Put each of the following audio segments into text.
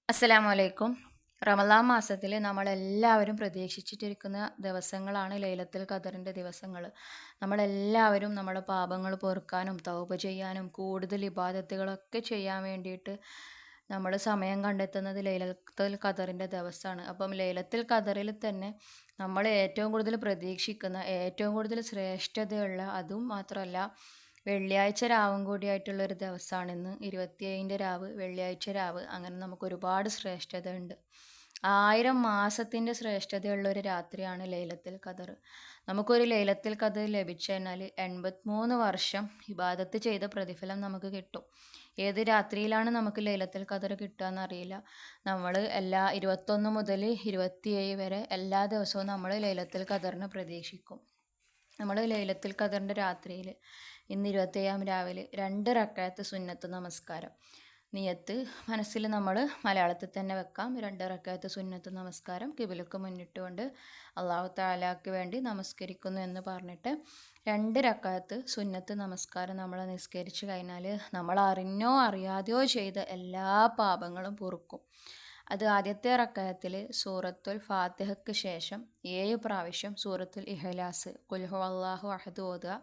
അസ്സലാമു അലൈക്കും. റമളാൻ മാസത്തിൽ നമ്മളെല്ലാവരും പ്രതീക്ഷിച്ചിട്ടിരിക്കുന്ന ദിവസങ്ങളാണ് ലൈലത്തുൽ ഖദറിൻ്റെ ദിവസങ്ങൾ. നമ്മളെല്ലാവരും നമ്മുടെ പാപങ്ങൾ പൊറുക്കാനും തൗബ ചെയ്യാനും കൂടുതൽ ഇബാദത്തുകളൊക്കെ ചെയ്യാൻ വേണ്ടിയിട്ട് നമ്മൾ സമയം കണ്ടെത്തുന്നത് ലൈലത്തുൽ ഖദറിൻ്റെ ദിവസമാണ്. അപ്പം ലൈലത്തുൽ ഖദറിൽ തന്നെ നമ്മൾ ഏറ്റവും കൂടുതൽ പ്രതീക്ഷിക്കുന്ന ഏറ്റവും കൂടുതൽ ശ്രേഷ്ഠതയുള്ള അതും മാത്രമല്ല വെള്ളിയാഴ്ച രാവും കൂടിയായിട്ടുള്ള ഒരു ദിവസമാണ് ഇന്ന്. 27ൻ്റെ രാവ്, വെള്ളിയാഴ്ച രാവ്. അങ്ങനെ നമുക്ക് ഒരുപാട് ശ്രേഷ്ഠത ഉണ്ട്. 1000 മാസത്തിൻ്റെ ശ്രേഷ്ഠതയുള്ള ഒരു രാത്രിയാണ് ലൈലത്തുൽ ഖദർ. നമുക്കൊരു ലൈലത്തുൽ ഖദർ ലഭിച്ചു കഴിഞ്ഞാൽ 83 വർഷം ഇബാദത്ത് ചെയ്ത പ്രതിഫലം നമുക്ക് കിട്ടും. ഏത് രാത്രിയിലാണ് നമുക്ക് ലൈലത്തുൽ ഖദർ കിട്ടുക എന്നറിയില്ല. നമ്മൾ എല്ലാ 21 മുതൽ 27 വരെ എല്ലാ ദിവസവും നമ്മൾ ലൈലത്തുൽ ഖദറിനെ പ്രതീക്ഷിക്കും. നമ്മൾ ലൈലത്തുൽ ഖദറിൻ്റെ രാത്രിയിൽ ഇന്ന് 27 രാവിലെ 2 റക്അത്ത് സുന്നത്ത് നമസ്കാരം നിയത്ത് മനസ്സിൽ നമ്മൾ മലയാളത്തിൽ തന്നെ വെക്കാം. 2 റക്അത്ത് സുന്നത്ത് നമസ്കാരം കിബിലക്ക് മുന്നിട്ടുകൊണ്ട് അള്ളാഹു തആലക്ക് വേണ്ടി നമസ്കരിക്കുന്നു എന്ന് പറഞ്ഞിട്ട് 2 റക്അത്ത് സുന്നത്ത് നമസ്കാരം നമ്മൾ നിസ്കരിച്ചു കഴിഞ്ഞാൽ നമ്മൾ അറിഞ്ഞോ അറിയാതെയോ ചെയ്ത എല്ലാ പാപങ്ങളും പൊറുക്കും. അത് ആദ്യത്തെ റക്അത്തിൽ സൂറത്തുൽ ഫാത്തിഹയ്ക്ക് ശേഷം 7 പ്രാവശ്യം സൂറത്തുൽ ഇഖ്ലാസ് ഖുൽ ഹുവല്ലാഹു അഹദ് ഓതുക.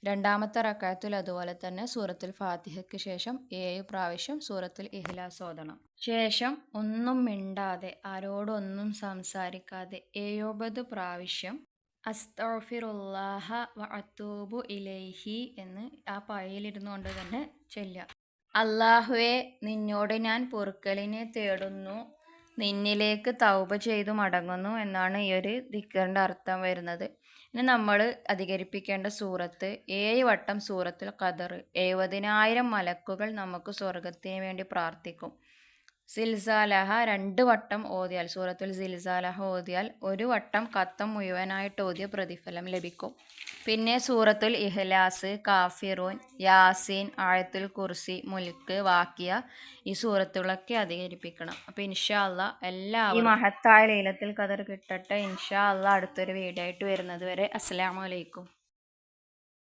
രണ്ടാമത്തെ റക്അത്തിൽ അതുപോലെ തന്നെ സൂറത്തുൽ ഫാത്തിഹയ്ക്ക് ശേഷം 7 പ്രാവശ്യം സൂറത്തുൽ ഇഖ്ലാസ് ഓതണം. ശേഷം ഒന്നും മിണ്ടാതെ ആരോടൊന്നും സംസാരിക്കാതെ 70 പ്രാവശ്യം അസ്തഗ്ഫിറുല്ലാഹ വ അത്തൂബു ഇലൈഹി എന്ന് ആ പഴയിലിരുന്നുകൊണ്ട് തന്നെ ചൊല്ലുക. അല്ലാഹുവേ, നിന്നോട് ഞാൻ പൊറുക്കലിനെ തേടുന്നു, നിന്നിലേക്ക് തൗബ ചെയ്തു മടങ്ങുന്നു എന്നാണ് ഈ ഒരു ദിക്റിൻ്റെ അർത്ഥം വരുന്നത്. ഇനി നമ്മൾ അധികരിപ്പിക്കേണ്ട സൂറത്ത് 7 വട്ടം സൂറത്തുൽ ഖദർ. 70,000 മലക്കുകൾ നമുക്ക് സ്വർഗത്തിന് വേണ്ടി പ്രാർത്ഥിക്കും. സിൽസാലഹ 2 വട്ടം ഓതിയാൽ സൂറത്തുൽ സിൽസാലഹ ഓതിയാൽ 1 വട്ടം ഖത്തം മുഴുവനായിട്ട് ഓതിയ പ്രതിഫലം ലഭിക്കും. പിന്നെ സൂറത്തുൽ ഇഖ്ലാസ്, കാഫിറൂൻ, യാസീൻ, ആയത്തുൽ കുർസി, മുൽക്ക്, വാക്കിയ ഈ സൂറത്തുകളൊക്കെ അധികരിപ്പിക്കണം. അപ്പോൾ ഇൻഷാ അല്ലാഹ് എല്ലാവരും ഈ മഹത്തായ ലൈലത്തുൽ ഖദർ കിട്ടട്ടെ. ഇൻഷാ അല്ലാഹ് അടുത്തൊരു വീഡിയോ ആയിട്ട് വരുന്നത് വരെ അസ്സലാമു അലൈക്കും.